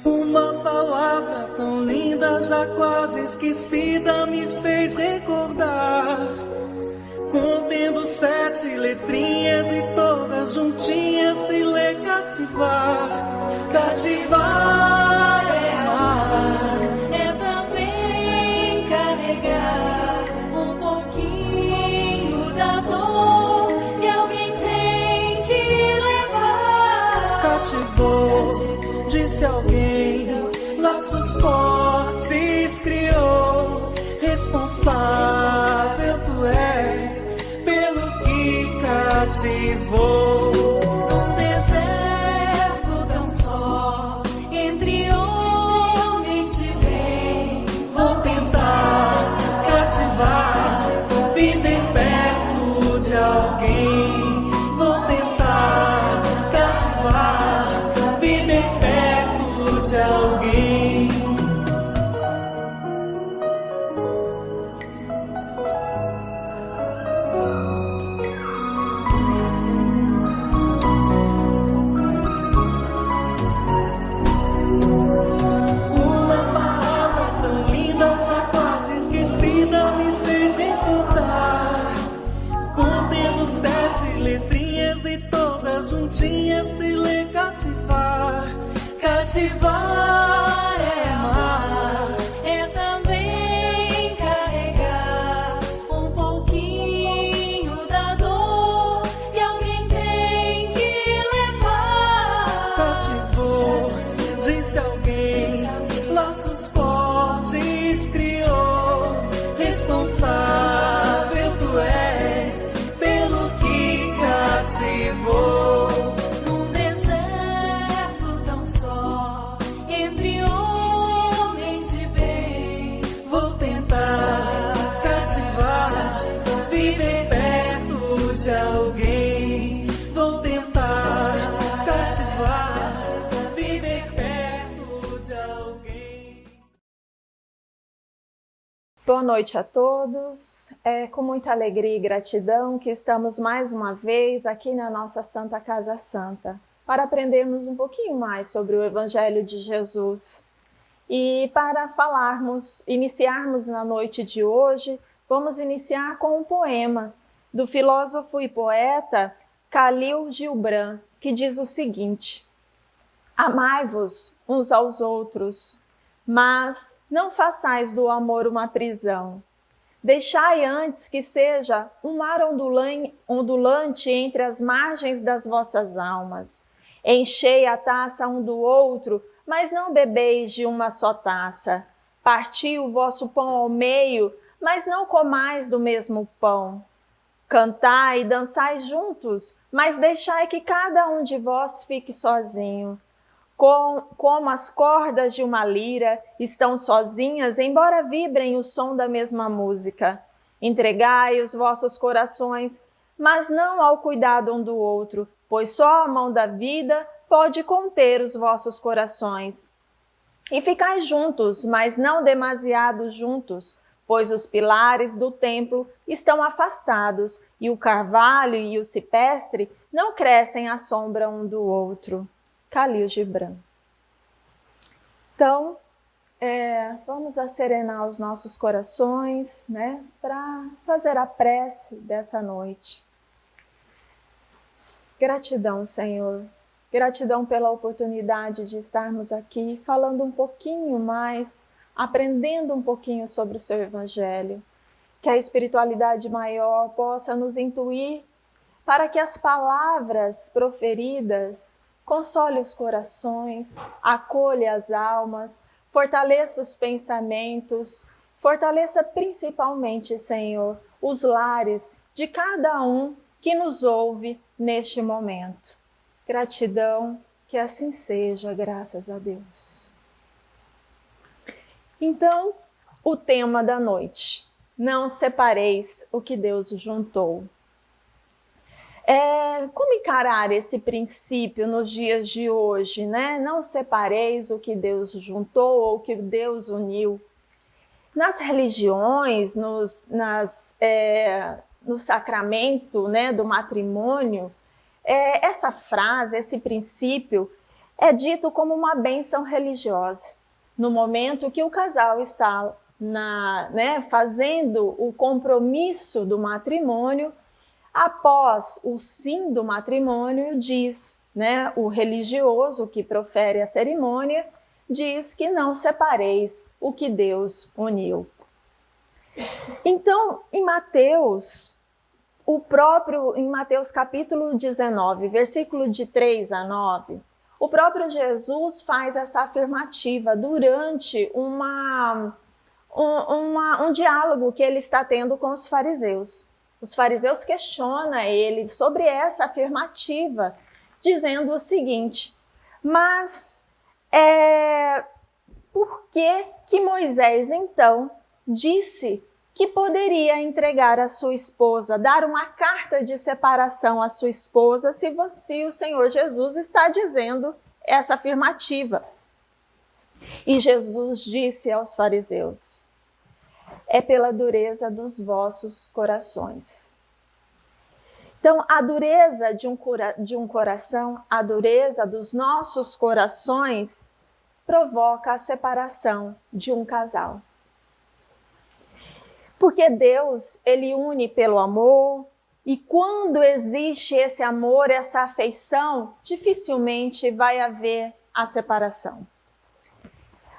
Uma palavra tão linda, já quase esquecida, me fez recordar. Contendo 7 letrinhas e todas juntinhas se lê cativar. Cativar é amar, é também carregar um pouquinho da dor que alguém tem que levar. Cativou, disse alguém, laços fortes criou. Responsável tu és pelo que cativou. Num deserto tão só, entre homem te vem. Vou tentar cativar, viver perto de alguém. Vou tentar cativar, viver perto de alguém. Me fez recordar, contendo 7 letrinhas e todas juntinhas se lê cativar. Cativar é amar, é também carregar um pouquinho da dor que alguém tem que levar. Cativou, disse alguém, laços fortes criou. Responsável tu és pelo que cativou. Num deserto tão só, entre homens de bem. Vou tentar cativar, viver perto de alguém. Vou tentar cativar, viver perto de alguém. Boa noite a todos. É com muita alegria e gratidão que estamos mais uma vez aqui na nossa Santa Casa Santa para aprendermos um pouquinho mais sobre o Evangelho de Jesus. E para iniciarmos na noite de hoje, vamos iniciar com um poema do filósofo e poeta Khalil Gibran, que diz o seguinte: amai-vos uns aos outros, mas não façais do amor uma prisão. Deixai antes que seja um mar ondulante entre as margens das vossas almas. Enchei a taça um do outro, mas não bebeis de uma só taça. Parti o vosso pão ao meio, mas não comais do mesmo pão. Cantai e dançai juntos, mas deixai que cada um de vós fique sozinho. Como as cordas de uma lira estão sozinhas, embora vibrem o som da mesma música. Entregai os vossos corações, mas não ao cuidado um do outro, pois só a mão da vida pode conter os vossos corações. E ficai juntos, mas não demasiado juntos, pois os pilares do templo estão afastados, e o carvalho e o cipestre não crescem à sombra um do outro. Khalil Gibran. Então, vamos acerenar os nossos corações, né, para fazer a prece dessa noite. Gratidão, Senhor. Gratidão pela oportunidade de estarmos aqui falando um pouquinho mais, aprendendo um pouquinho sobre o seu Evangelho. Que a espiritualidade maior possa nos intuir para que as palavras proferidas console os corações, acolha as almas, fortaleça os pensamentos, fortaleça principalmente, Senhor, os lares de cada um que nos ouve neste momento. Gratidão, que assim seja, graças a Deus. Então, o tema da noite: não separeis o que Deus juntou. Como encarar esse princípio nos dias de hoje, né? Não separeis o que Deus juntou ou o que Deus uniu. Nas religiões, no sacramento, né, do matrimônio, essa frase, esse princípio, é dito como uma bênção religiosa. No momento que o casal está fazendo o compromisso do matrimônio, após o sim do matrimônio, diz, né, o religioso que profere a cerimônia, diz que não separeis o que Deus uniu. Então, em Mateus capítulo 19, versículo de 3 a 9, o próprio Jesus faz essa afirmativa durante um diálogo que ele está tendo com os fariseus. Os fariseus questionam ele sobre essa afirmativa, dizendo o seguinte: mas por que Moisés, então, disse que poderia entregar a sua esposa, dar uma carta de separação à sua esposa, se o Senhor Jesus está dizendo essa afirmativa? E Jesus disse aos fariseus: é pela dureza dos vossos corações. Então, a dureza de um coração, a dureza dos nossos corações, provoca a separação de um casal. Porque Deus, ele une pelo amor, e quando existe esse amor, essa afeição, dificilmente vai haver a separação.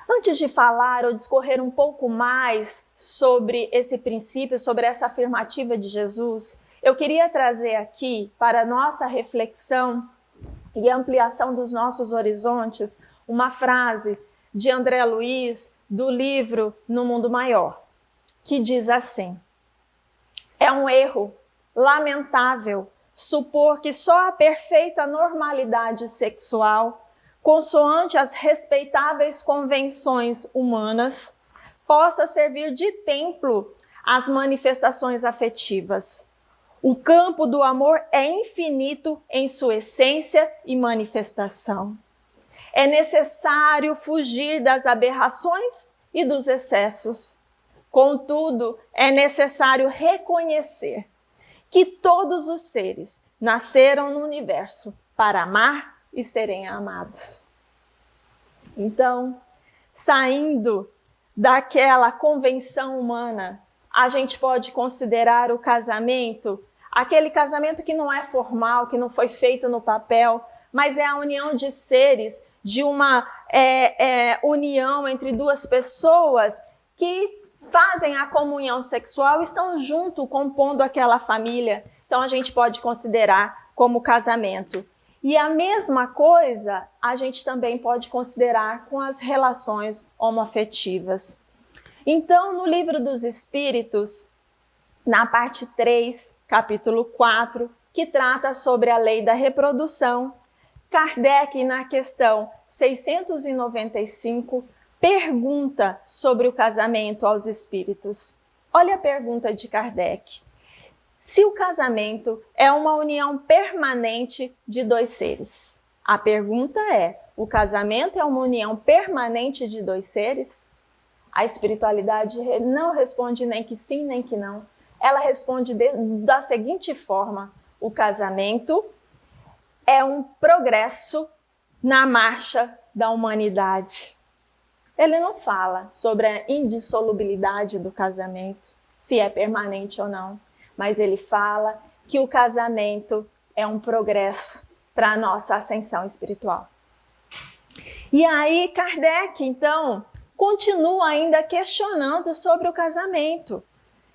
Antes de falar ou discorrer um pouco mais sobre esse princípio, sobre essa afirmativa de Jesus, eu queria trazer aqui para a nossa reflexão e ampliação dos nossos horizontes uma frase de André Luiz, do livro No Mundo Maior, que diz assim: é um erro lamentável supor que só a perfeita normalidade sexual, consoante as respeitáveis convenções humanas, possa servir de templo às manifestações afetivas. O campo do amor é infinito em sua essência e manifestação. É necessário fugir das aberrações e dos excessos. Contudo, é necessário reconhecer que todos os seres nasceram no universo para amar e serem amados. Então, saindo daquela convenção humana, a gente pode considerar o casamento, aquele casamento que não é formal, que não foi feito no papel, mas é a união de seres, de uma união entre duas pessoas que fazem a comunhão sexual, estão junto, compondo aquela família. Então, a gente pode considerar como casamento. E a mesma coisa a gente também pode considerar com as relações homoafetivas. Então, no Livro dos Espíritos, na parte 3, capítulo 4, que trata sobre a lei da reprodução, Kardec, na questão 695, pergunta sobre o casamento aos espíritos. Olha a pergunta de Kardec. Se o casamento é uma união permanente de dois seres. A pergunta é: o casamento é uma união permanente de dois seres? A espiritualidade não responde nem que sim, nem que não. Ela responde da seguinte forma: o casamento é um progresso na marcha da humanidade. Ele não fala sobre a indissolubilidade do casamento, se é permanente ou não, mas ele fala que o casamento é um progresso para a nossa ascensão espiritual. E aí Kardec, então, continua ainda questionando sobre o casamento.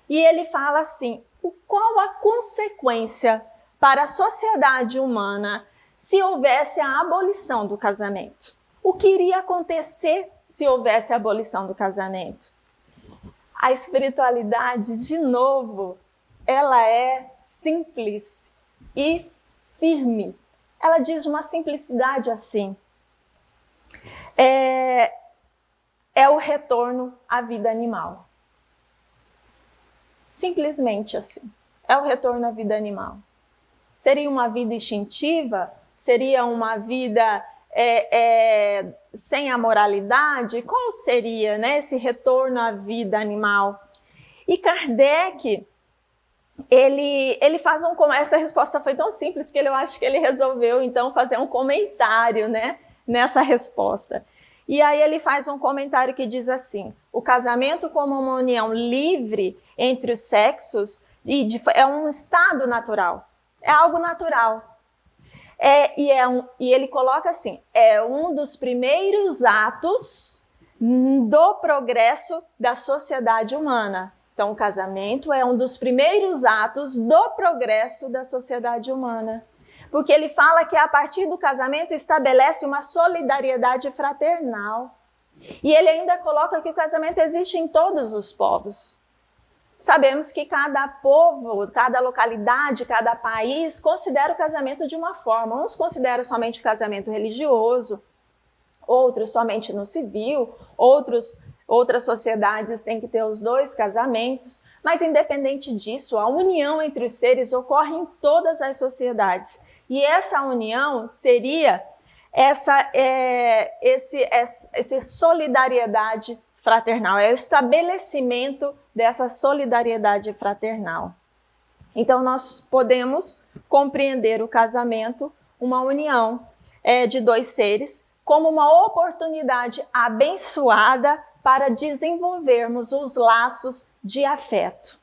E ele fala assim: qual a consequência para a sociedade humana se houvesse a abolição do casamento? O que iria acontecer se houvesse a abolição do casamento? A espiritualidade, de novo, ela é simples e firme. Ela diz uma simplicidade assim: é o retorno à vida animal. Simplesmente assim, é o retorno à vida animal. Seria uma vida instintiva? Seria uma vida sem a moralidade? Qual seria, né, esse retorno à vida animal? E Kardec, ele faz essa resposta foi tão simples que eu acho que ele resolveu então fazer um comentário, né, nessa resposta. E aí ele faz um comentário que diz assim: o casamento como uma união livre entre os sexos é um estado natural, é algo natural. E ele coloca assim: é um dos primeiros atos do progresso da sociedade humana. Então, o casamento é um dos primeiros atos do progresso da sociedade humana. Porque ele fala que a partir do casamento estabelece uma solidariedade fraternal. E ele ainda coloca que o casamento existe em todos os povos. Sabemos que cada povo, cada localidade, cada país considera o casamento de uma forma. Uns consideram somente o casamento religioso, outros somente no civil, outras sociedades têm que ter os 2 casamentos, mas independente disso, a união entre os seres ocorre em todas as sociedades. E essa união seria essa solidariedade fraternal, é o estabelecimento dessa solidariedade fraternal. Então, nós podemos compreender o casamento, uma união de 2 seres, como uma oportunidade abençoada para desenvolvermos os laços de afeto.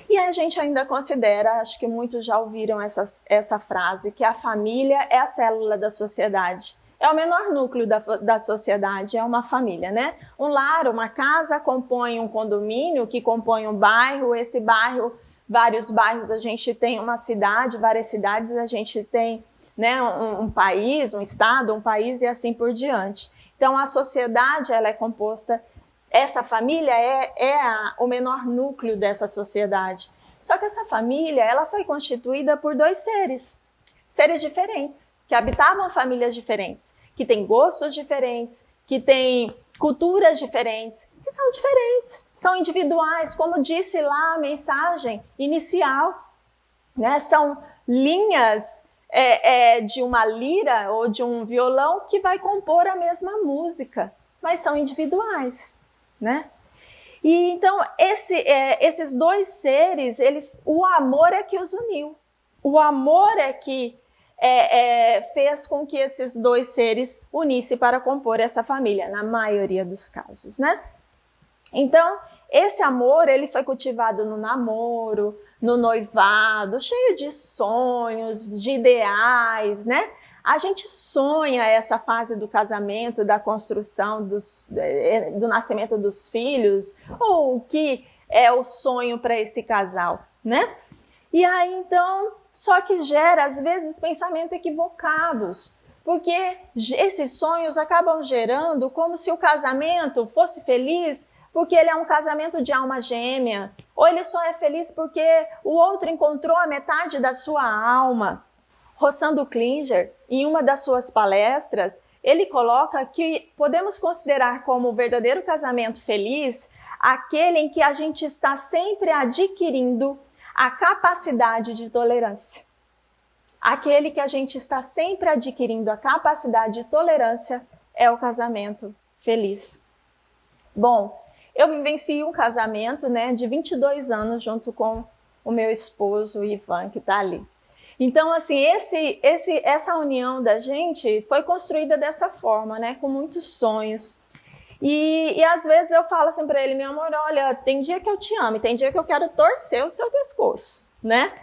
E a gente ainda considera, acho que muitos já ouviram essa frase, que a família é a célula da sociedade. É o menor núcleo da sociedade, é uma família, né? Um lar, uma casa compõe um condomínio, que compõe um bairro. Esse bairro, vários bairros, a gente tem uma cidade, várias cidades, a gente tem, né, um país, um estado, um país e assim por diante. Então, a sociedade, ela é composta, essa família o menor núcleo dessa sociedade. Só que essa família, ela foi constituída por 2 seres diferentes, que habitavam famílias diferentes, que têm gostos diferentes, que têm culturas diferentes, que são diferentes, são individuais, como disse lá a mensagem inicial, né? São linhas de uma lira ou de um violão que vai compor a mesma música, mas são individuais, né? E então esses 2 seres, o amor é que os uniu, o amor é que fez com que esses 2 seres unissem para compor essa família, na maioria dos casos, né? Então, esse amor, ele foi cultivado no namoro, no noivado, cheio de sonhos, de ideais, né? A gente sonha essa fase do casamento, da construção, do nascimento dos filhos, ou o que é o sonho para esse casal, né? E aí, então, só que gera, às vezes, pensamentos equivocados, porque esses sonhos acabam gerando como se o casamento fosse feliz porque ele é um casamento de alma gêmea, ou ele só é feliz porque o outro encontrou a metade da sua alma. Rossando Klinger, em uma das suas palestras, ele coloca que podemos considerar como o verdadeiro casamento feliz aquele em que a gente está sempre adquirindo a capacidade de tolerância. Aquele que a gente está sempre adquirindo a capacidade de tolerância é o casamento feliz. Bom, eu vivencio um casamento, né, de 22 anos junto com o meu esposo, Ivan, que está ali. Então, assim, essa união da gente foi construída dessa forma, né, com muitos sonhos. E às vezes eu falo assim para ele: meu amor, olha, tem dia que eu te amo e tem dia que eu quero torcer o seu pescoço, né?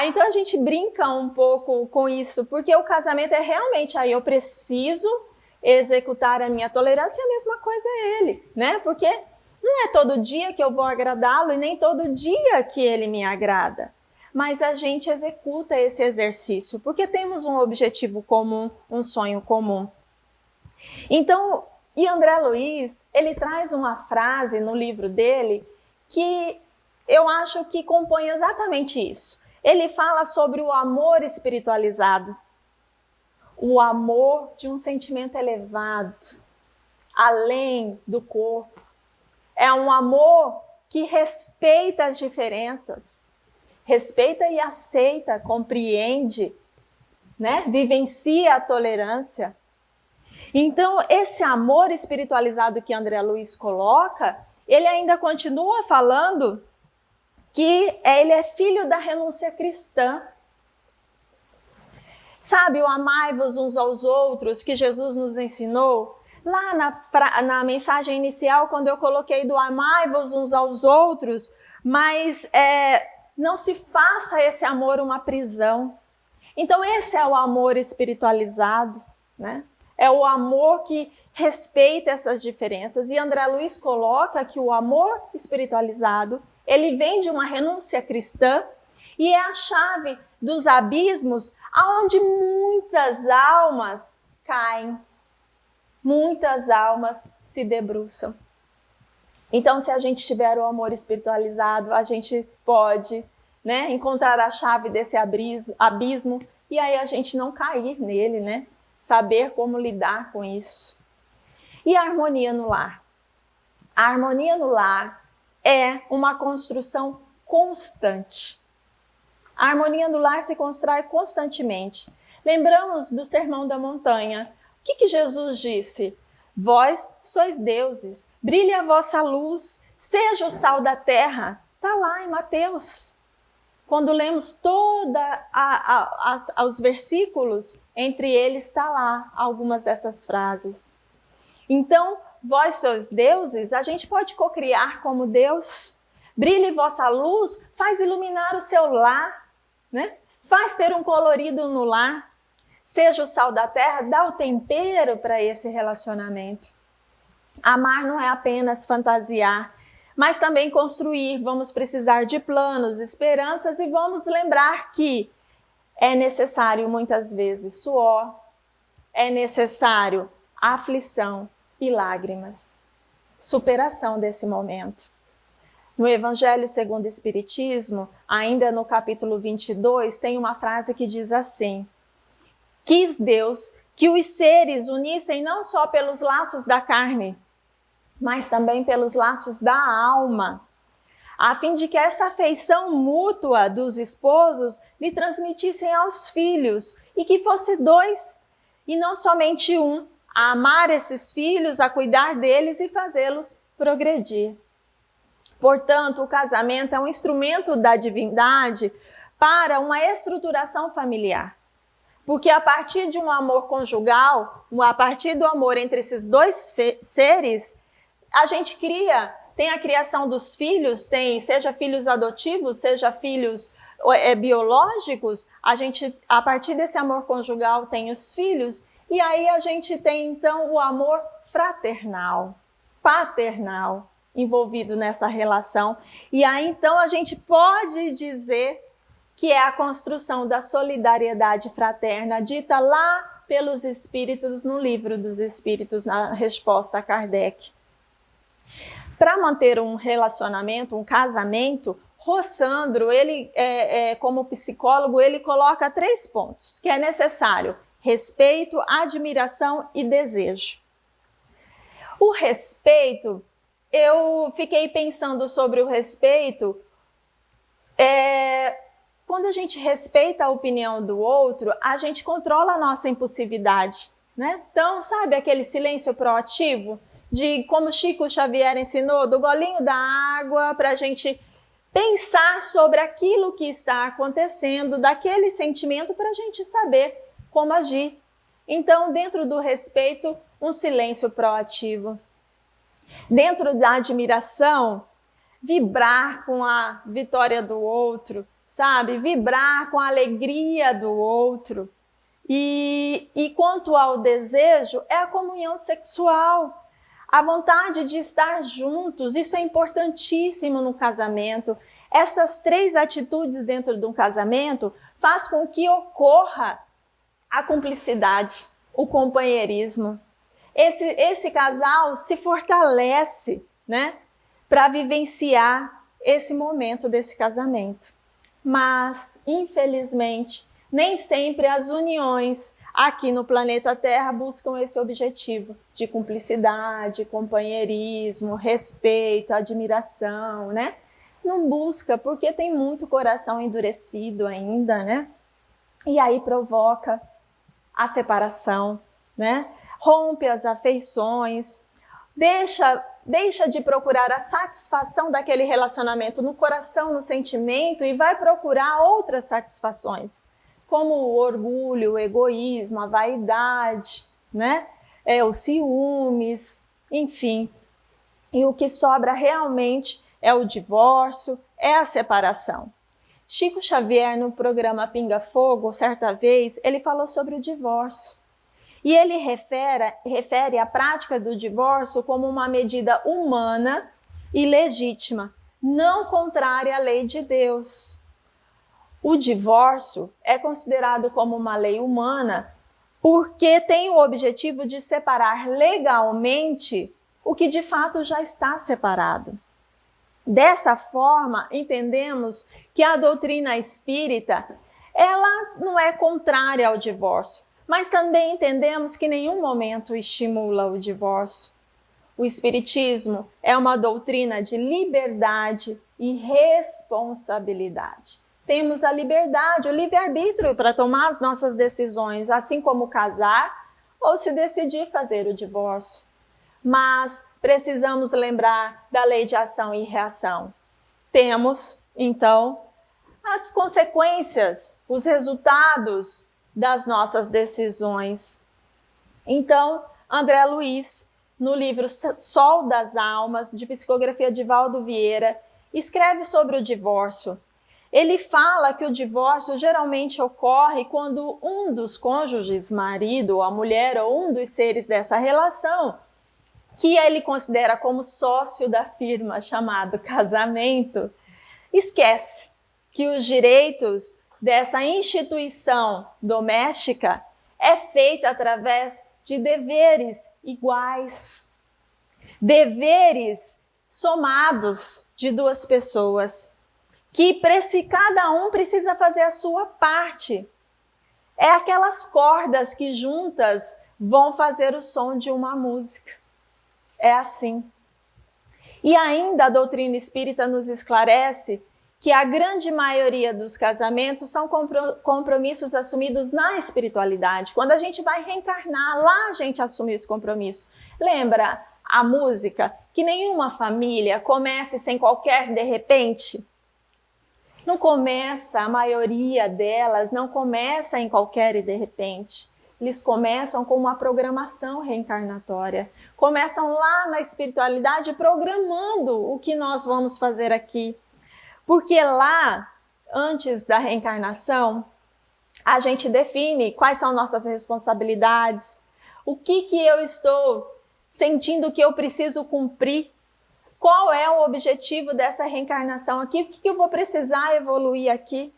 Então a gente brinca um pouco com isso, porque o casamento é realmente aí eu preciso executar a minha tolerância e a mesma coisa é ele, né? Porque não é todo dia que eu vou agradá-lo e nem todo dia que ele me agrada. Mas a gente executa esse exercício porque temos um objetivo comum, um sonho comum. Então, e André Luiz, ele traz uma frase no livro dele que eu acho que compõe exatamente isso. Ele fala sobre o amor espiritualizado, o amor de um sentimento elevado, além do corpo. É um amor que respeita as diferenças, respeita e aceita, compreende, né? Vivencia a tolerância. Então, esse amor espiritualizado que André Luiz coloca, ele ainda continua falando que ele é filho da renúncia cristã. Sabe, o amai-vos uns aos outros que Jesus nos ensinou? Lá na mensagem inicial, quando eu coloquei do amai-vos uns aos outros, mas não se faça esse amor uma prisão. Então esse é o amor espiritualizado, né? É o amor que respeita essas diferenças. E André Luiz coloca que o amor espiritualizado, ele vem de uma renúncia cristã e é a chave dos abismos aonde muitas almas caem, muitas almas se debruçam. Então, se a gente tiver o amor espiritualizado, a gente pode, né, encontrar a chave desse abismo e aí a gente não cair nele, né? Saber como lidar com isso. E a harmonia no lar? A harmonia no lar é uma construção constante. A harmonia no lar se constrói constantemente. Lembramos do Sermão da Montanha. O que Jesus disse? Vós sois deuses, brilhe a vossa luz, seja o sal da terra. Está lá em Mateus. Quando lemos todos os versículos, entre eles está lá algumas dessas frases. Então, vós sois deuses, a gente pode cocriar como Deus. Brilhe vossa luz, faz iluminar o seu lar, né? Faz ter um colorido no lar. Seja o sal da terra, dá o tempero para esse relacionamento. Amar não é apenas fantasiar, mas também construir. Vamos precisar de planos, esperanças e vamos lembrar que é necessário muitas vezes suor, é necessário aflição e lágrimas. Superação desse momento. No Evangelho segundo o Espiritismo, ainda no capítulo 22, tem uma frase que diz assim: quis Deus que os seres unissem não só pelos laços da carne, mas também pelos laços da alma, a fim de que essa afeição mútua dos esposos lhe transmitissem aos filhos, e que fosse dois, e não somente um, a amar esses filhos, a cuidar deles e fazê-los progredir. Portanto, o casamento é um instrumento da divindade para uma estruturação familiar. Porque a partir de um amor conjugal, a partir do amor entre esses dois seres, a gente tem a criação dos filhos, seja filhos adotivos, seja filhos biológicos, a partir desse amor conjugal tem os filhos, e aí a gente tem então o amor fraternal, paternal, envolvido nessa relação. E aí então a gente pode dizer que é a construção da solidariedade fraterna, dita lá pelos Espíritos, no Livro dos Espíritos, na resposta a Kardec. Para manter um relacionamento, um casamento, Rossandro, ele, como psicólogo, ele coloca 3 pontos, que é necessário: respeito, admiração e desejo. O respeito, eu fiquei pensando sobre o respeito, quando a gente respeita a opinião do outro, a gente controla a nossa impulsividade, né? Então, sabe aquele silêncio proativo? De como Chico Xavier ensinou, do golinho da água, para a gente pensar sobre aquilo que está acontecendo, daquele sentimento, para a gente saber como agir. Então, dentro do respeito, um silêncio proativo. Dentro da admiração, vibrar com a vitória do outro, sabe? Vibrar com a alegria do outro. E quanto ao desejo, é a comunhão sexual. A vontade de estar juntos, isso é importantíssimo no casamento. Essas 3 atitudes dentro de um casamento faz com que ocorra a cumplicidade, o companheirismo. Esse casal se fortalece, né, para vivenciar esse momento desse casamento. Mas, infelizmente, nem sempre as uniões aqui no planeta Terra buscam esse objetivo de cumplicidade, companheirismo, respeito, admiração, né? não busca, porque tem muito coração endurecido ainda, né? E aí provoca a separação, né? Rompe as afeições, deixa de procurar a satisfação daquele relacionamento no coração, no sentimento, e vai procurar outras satisfações, como o orgulho, o egoísmo, a vaidade, né? Os ciúmes, enfim. E o que sobra realmente é o divórcio, é a separação. Chico Xavier, no programa Pinga Fogo, certa vez, ele falou sobre o divórcio. E ele refere a prática do divórcio como uma medida humana e legítima, não contrária à lei de Deus. O divórcio é considerado como uma lei humana porque tem o objetivo de separar legalmente o que de fato já está separado. Dessa forma, entendemos que a doutrina espírita, ela não é contrária ao divórcio, mas também entendemos que em nenhum momento estimula o divórcio. O espiritismo é uma doutrina de liberdade e responsabilidade. Temos a liberdade, o livre-arbítrio para tomar as nossas decisões, assim como casar ou se decidir fazer o divórcio. Mas precisamos lembrar da lei de ação e reação. Temos, então, as consequências, os resultados das nossas decisões. Então, André Luiz, no livro Sol das Almas, de psicografia de Valdo Vieira, escreve sobre o divórcio. Ele fala que o divórcio geralmente ocorre quando um dos cônjuges, marido ou a mulher, ou um dos seres dessa relação, que ele considera como sócio da firma chamado casamento, esquece que os direitos dessa instituição doméstica é feita através de deveres iguais, deveres somados de duas pessoas, que cada um precisa fazer a sua parte. É aquelas cordas que juntas vão fazer o som de uma música. É assim. E ainda a doutrina espírita nos esclarece que a grande maioria dos casamentos são compromissos assumidos na espiritualidade. Quando a gente vai reencarnar, lá a gente assume esse compromisso. Lembra a música? Que nenhuma família comece sem qualquer de repente. Não começa, a maioria delas não começa em qualquer e de repente. Eles começam com uma programação reencarnatória. Começam lá na espiritualidade programando o que nós vamos fazer aqui. Porque lá, antes da reencarnação, a gente define quais são nossas responsabilidades, o que eu estou sentindo que eu preciso cumprir, qual é o objetivo dessa reencarnação aqui, o que eu vou precisar evoluir aqui.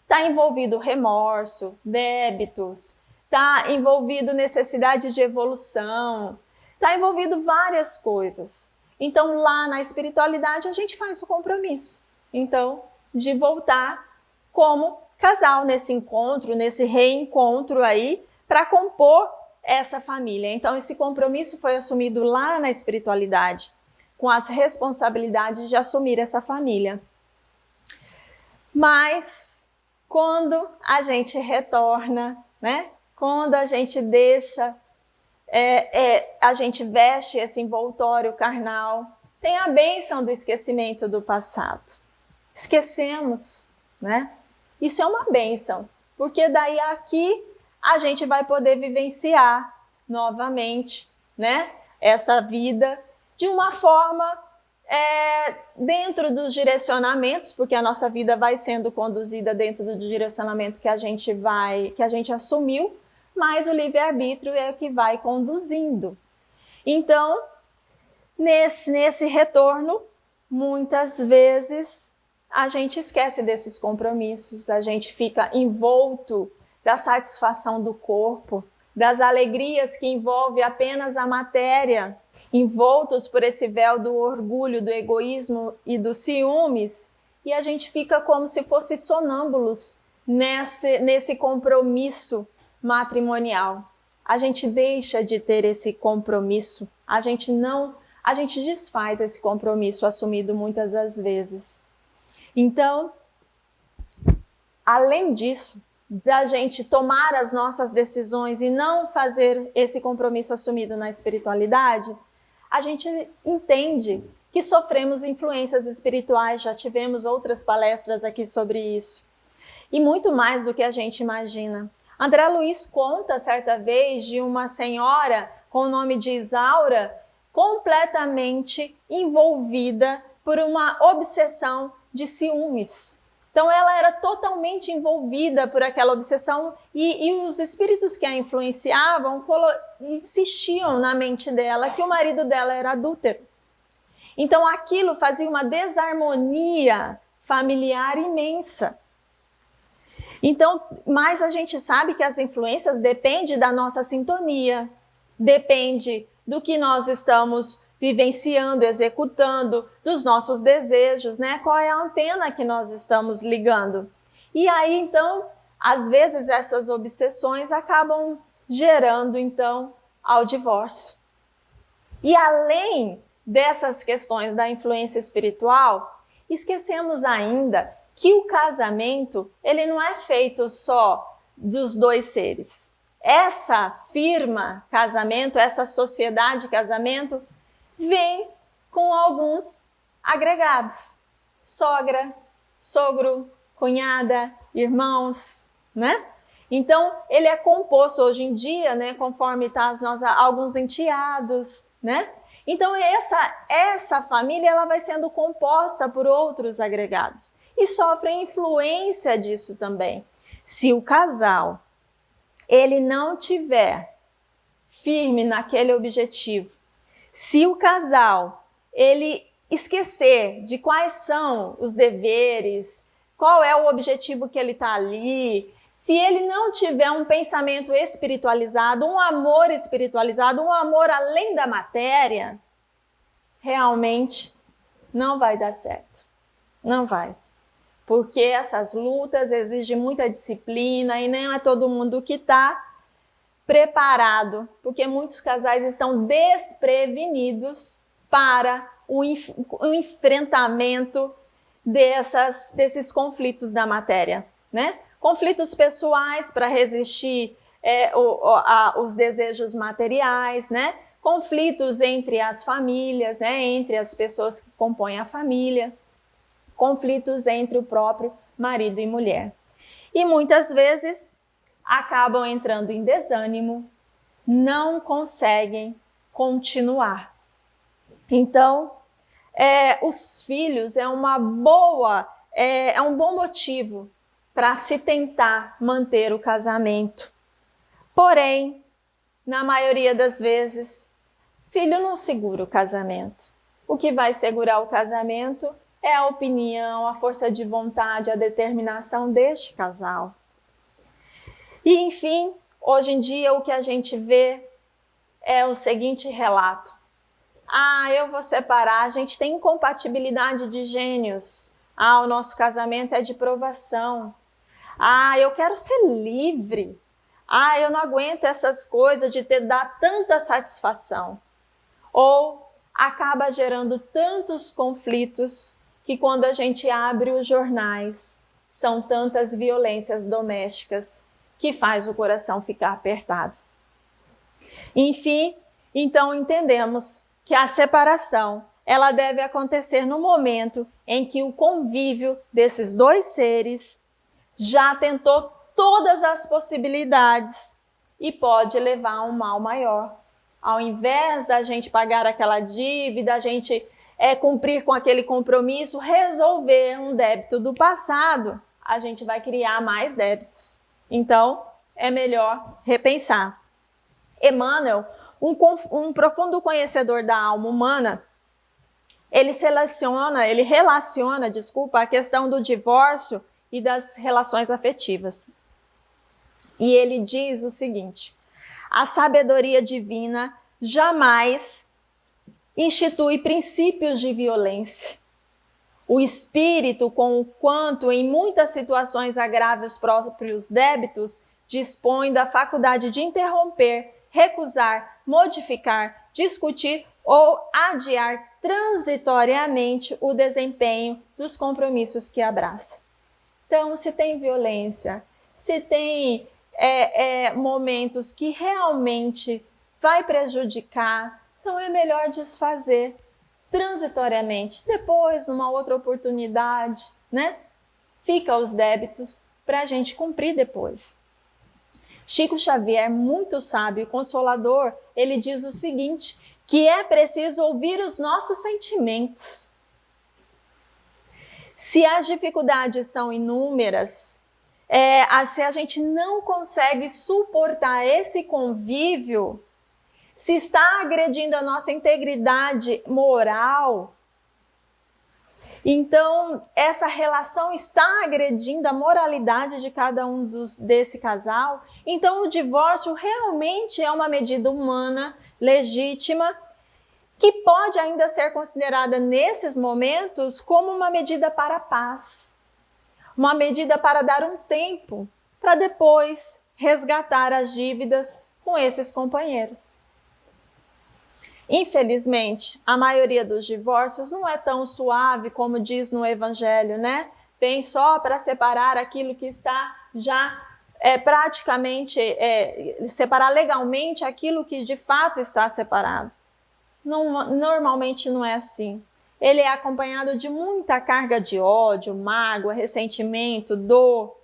Está envolvido remorso, débitos, está envolvido necessidade de evolução, está envolvido várias coisas. Então, lá na espiritualidade, a gente faz o compromisso. Então, de voltar como casal nesse encontro, nesse reencontro aí, para compor essa família. Então, esse compromisso foi assumido lá na espiritualidade, com as responsabilidades de assumir essa família. Mas, quando a gente retorna, né? Quando a gente deixa, a gente veste esse envoltório carnal, tem a bênção do esquecimento do passado. Esquecemos, né? Isso é uma bênção, porque daí aqui a gente vai poder vivenciar novamente, né? Essa vida de uma forma dentro dos direcionamentos, porque a nossa vida vai sendo conduzida dentro do direcionamento que a gente assumiu, mas o livre-arbítrio é o que vai conduzindo. Então, nesse retorno, muitas vezes a gente esquece desses compromissos, a gente fica envolto da satisfação do corpo, das alegrias que envolve apenas a matéria, envoltos por esse véu do orgulho, do egoísmo e dos ciúmes, e a gente fica como se fosse sonâmbulos nesse compromisso matrimonial. A gente deixa de ter esse compromisso, a gente desfaz esse compromisso assumido muitas das vezes. Então, além disso, da gente tomar as nossas decisões e não fazer esse compromisso assumido na espiritualidade, a gente entende que sofremos influências espirituais, já tivemos outras palestras aqui sobre isso, e muito mais do que a gente imagina. André Luiz conta certa vez de uma senhora com o nome de Isaura, completamente envolvida por uma obsessão de ciúmes. Então ela era totalmente envolvida por aquela obsessão e os espíritos que a influenciavam insistiam na mente dela que o marido dela era adúltero. Então aquilo fazia uma desarmonia familiar imensa. Então, mas a gente sabe que as influências dependem da nossa sintonia, depende do que nós estamos vivenciando, executando, dos nossos desejos, né? Qual é a antena que nós estamos ligando? E aí, então, às vezes essas obsessões acabam gerando, então, ao divórcio. E além dessas questões da influência espiritual, esquecemos ainda que o casamento, ele não é feito só dos dois seres. Essa firma casamento, essa sociedade casamento, vem com alguns agregados. Sogra, sogro, cunhada, irmãos, né? Então, ele é composto hoje em dia, né, conforme tá alguns enteados, né? Então, essa família ela vai sendo composta por outros agregados e sofre influência disso também. Se o casal ele não tiver firme naquele objetivo, se o casal ele esquecer de quais são os deveres, qual é o objetivo que ele está ali, se ele não tiver um pensamento espiritualizado, um amor espiritualizado, um amor além da matéria, realmente não vai dar certo. Não vai. Porque essas lutas exigem muita disciplina e nem é todo mundo que está preparado, porque muitos casais estão desprevenidos para o enfrentamento desses conflitos da matéria, né? Conflitos pessoais para resistir os desejos materiais, né? Conflitos entre as famílias, né? Entre as pessoas que compõem a família, conflitos entre o próprio marido e mulher. E muitas vezes acabam entrando em desânimo, não conseguem continuar. Então, os filhos é um bom motivo para se tentar manter o casamento. Porém, na maioria das vezes, filho não segura o casamento. O que vai segurar o casamento é a opinião, a força de vontade, a determinação deste casal. E, enfim, hoje em dia o que a gente vê é o seguinte relato. Eu vou separar, a gente tem incompatibilidade de gênios. O nosso casamento é de provação. Eu quero ser livre. Eu não aguento essas coisas de dar tanta satisfação. Ou acaba gerando tantos conflitos que quando a gente abre os jornais, são tantas violências domésticas que faz o coração ficar apertado. Enfim, então entendemos que a separação ela deve acontecer no momento em que o convívio desses dois seres já tentou todas as possibilidades e pode levar a um mal maior. Ao invés da gente pagar aquela dívida, a gente cumprir com aquele compromisso, resolver um débito do passado, a gente vai criar mais débitos. Então, é melhor repensar. Emmanuel, um profundo conhecedor da alma humana, ele relaciona a questão do divórcio e das relações afetivas. E ele diz o seguinte: a sabedoria divina jamais institui princípios de violência. O espírito, conquanto em muitas situações agrava os próprios débitos, dispõe da faculdade de interromper, recusar, modificar, discutir ou adiar transitoriamente o desempenho dos compromissos que abraça. Então, se tem violência, se tem momentos que realmente vai prejudicar, então é melhor desfazer transitoriamente. Depois, numa outra oportunidade, né? Fica os débitos para a gente cumprir depois. Chico Xavier, muito sábio e consolador, ele diz o seguinte, que é preciso ouvir os nossos sentimentos. Se as dificuldades são inúmeras, se a gente não consegue suportar esse convívio, se está agredindo a nossa integridade moral, então essa relação está agredindo a moralidade de cada um desse casal, então o divórcio realmente é uma medida humana, legítima, que pode ainda ser considerada nesses momentos como uma medida para a paz, uma medida para dar um tempo, para depois resgatar as dívidas com esses companheiros. Infelizmente, a maioria dos divórcios não é tão suave como diz no Evangelho, né? Tem só para separar aquilo que está já praticamente, separar legalmente aquilo que de fato está separado. Normalmente não é assim. Ele é acompanhado de muita carga de ódio, mágoa, ressentimento, dor.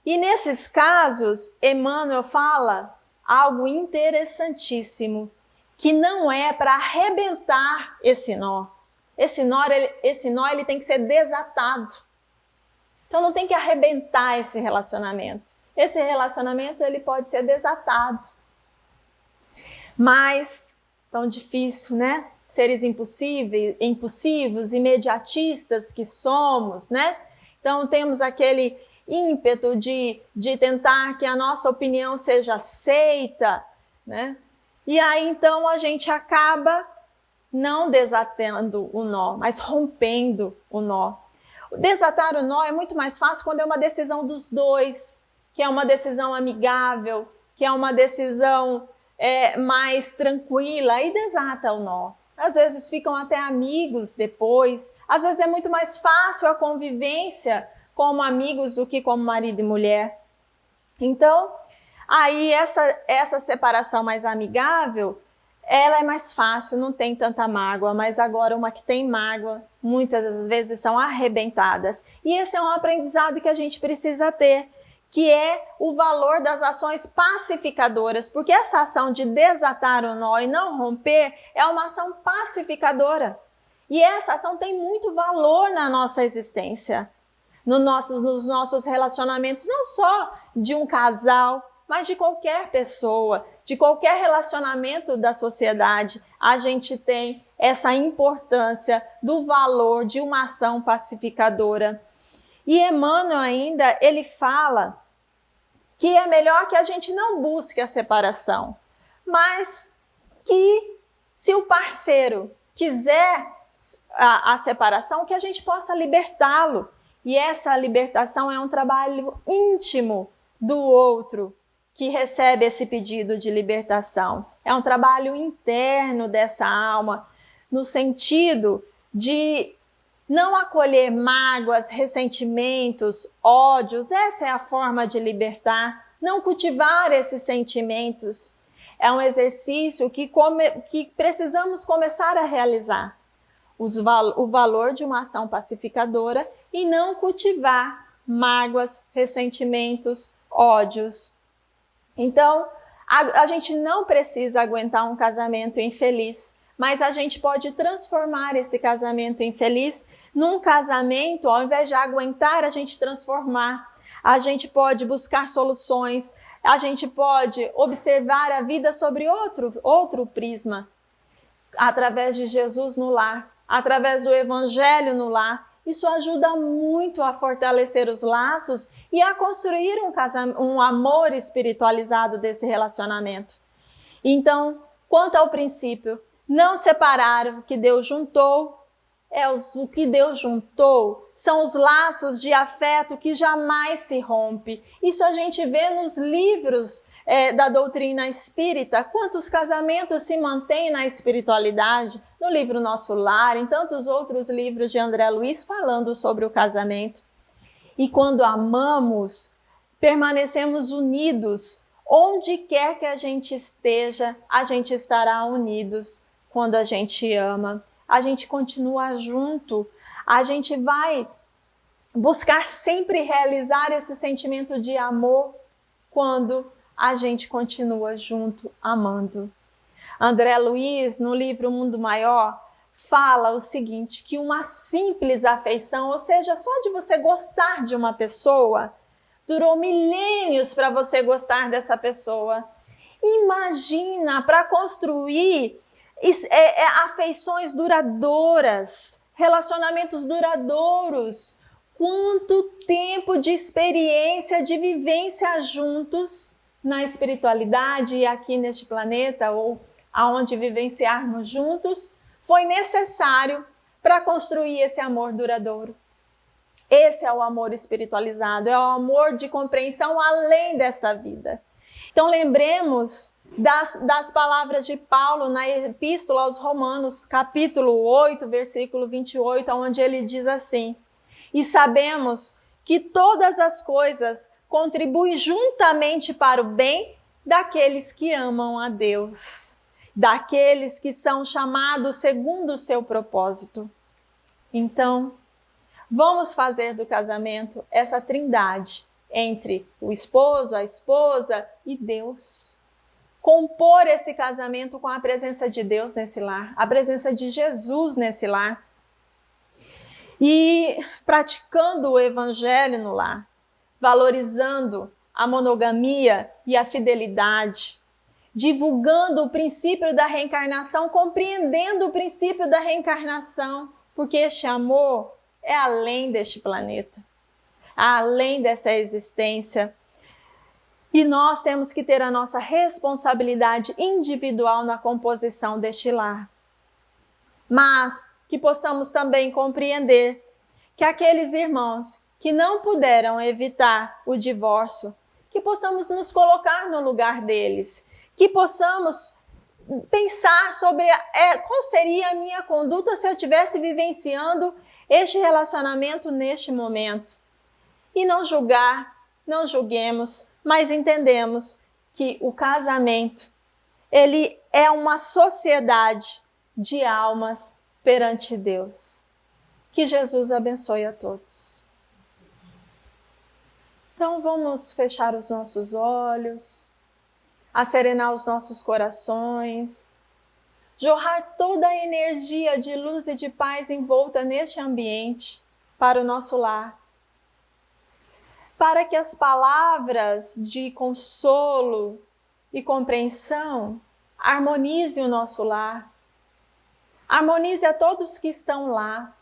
E nesses casos, Emmanuel fala algo interessantíssimo, que não é para arrebentar esse nó. Esse nó ele tem que ser desatado. Então não tem que arrebentar esse relacionamento. Esse relacionamento ele pode ser desatado. Mas tão difícil, né? Seres impulsivos, imediatistas que somos, né? Então temos aquele ímpeto de tentar que a nossa opinião seja aceita, né? E aí então a gente acaba não desatando o nó, mas rompendo o nó. Desatar o nó é muito mais fácil quando é uma decisão dos dois, que é uma decisão amigável, que é uma decisão mais tranquila, e desata o nó. Às vezes ficam até amigos depois, às vezes é muito mais fácil a convivência como amigos do que como marido e mulher. Então, aí essa separação mais amigável, ela é mais fácil, não tem tanta mágoa, mas agora uma que tem mágoa, muitas das vezes são arrebentadas. E esse é um aprendizado que a gente precisa ter, que é o valor das ações pacificadoras, porque essa ação de desatar o nó e não romper é uma ação pacificadora. E essa ação tem muito valor na nossa existência, nos nossos relacionamentos, não só de um casal, mas de qualquer pessoa, de qualquer relacionamento da sociedade. A gente tem essa importância do valor de uma ação pacificadora. E Emmanuel ainda, ele fala que é melhor que a gente não busque a separação, mas que se o parceiro quiser a separação, que a gente possa libertá-lo. E essa libertação é um trabalho íntimo do outro que recebe esse pedido de libertação. É um trabalho interno dessa alma, no sentido de não acolher mágoas, ressentimentos, ódios. Essa é a forma de libertar, não cultivar esses sentimentos. É um exercício que precisamos começar a realizar. O valor de uma ação pacificadora e não cultivar mágoas, ressentimentos, ódios. Então, a gente não precisa aguentar um casamento infeliz, mas a gente pode transformar esse casamento infeliz num casamento, ao invés de aguentar, a gente transformar. A gente pode buscar soluções, a gente pode observar a vida sobre outro prisma, através de Jesus no lar, através do Evangelho no lar. Isso ajuda muito a fortalecer os laços e a construir um amor espiritualizado desse relacionamento. Então, quanto ao princípio, não separar o que Deus juntou, o que Deus juntou, são os laços de afeto que jamais se rompe. Isso a gente vê nos livros da doutrina espírita. Quantos casamentos se mantêm na espiritualidade? No livro Nosso Lar, em tantos outros livros de André Luiz falando sobre o casamento. E quando amamos, permanecemos unidos. Onde quer que a gente esteja, a gente estará unidos. Quando a gente ama, a gente continua junto. A gente vai buscar sempre realizar esse sentimento de amor quando a gente continua junto, amando. André Luiz, no livro Mundo Maior, fala o seguinte, que uma simples afeição, ou seja, só de você gostar de uma pessoa, durou milênios para você gostar dessa pessoa. Imagina, para construir afeições duradouras, relacionamentos duradouros, quanto tempo de experiência, de vivência juntos na espiritualidade e aqui neste planeta, ou aonde vivenciarmos juntos, foi necessário para construir esse amor duradouro. Esse é o amor espiritualizado, é o amor de compreensão além desta vida. Então lembremos das palavras de Paulo na Epístola aos Romanos, capítulo 8, versículo 28, onde ele diz assim: e sabemos que todas as coisas contribuem juntamente para o bem daqueles que amam a Deus, daqueles que são chamados segundo o seu propósito. Então, vamos fazer do casamento essa trindade entre o esposo, a esposa e Deus. Compor esse casamento com a presença de Deus nesse lar, a presença de Jesus nesse lar. E praticando o evangelho no lar, valorizando a monogamia e a fidelidade, divulgando o princípio da reencarnação, compreendendo o princípio da reencarnação, porque este amor é além deste planeta, além dessa existência. E nós temos que ter a nossa responsabilidade individual na composição deste lar. Mas que possamos também compreender que aqueles irmãos que não puderam evitar o divórcio, que possamos nos colocar no lugar deles, que possamos pensar sobre qual seria a minha conduta se eu estivesse vivenciando este relacionamento neste momento. E não julgar, não julguemos, mas entendemos que o casamento, ele é uma sociedade de almas perante Deus. Que Jesus abençoe a todos. Então vamos fechar os nossos olhos, acerenar os nossos corações, jorrar toda a energia de luz e de paz envolta neste ambiente para o nosso lar, para que as palavras de consolo e compreensão harmonizem o nosso lar, harmonize a todos que estão lá,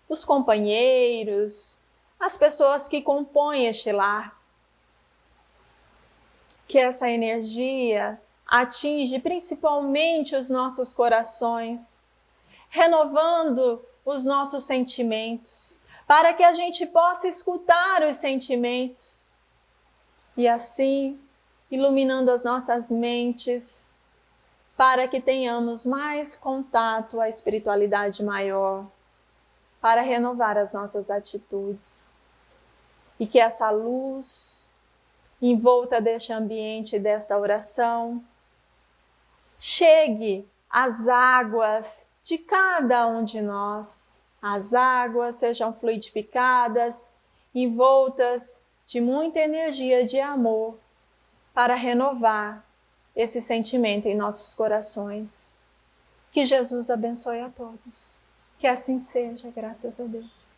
os companheiros, as pessoas que compõem este lar. Que essa energia atinge principalmente os nossos corações, renovando os nossos sentimentos, para que a gente possa escutar os sentimentos e assim iluminando as nossas mentes, para que tenhamos mais contato à espiritualidade maior, para renovar as nossas atitudes. E que essa luz envolta deste ambiente, desta oração, chegue às águas de cada um de nós. As águas sejam fluidificadas, envoltas de muita energia de amor, para renovar esse sentimento em nossos corações. Que Jesus abençoe a todos. Que assim seja, graças a Deus.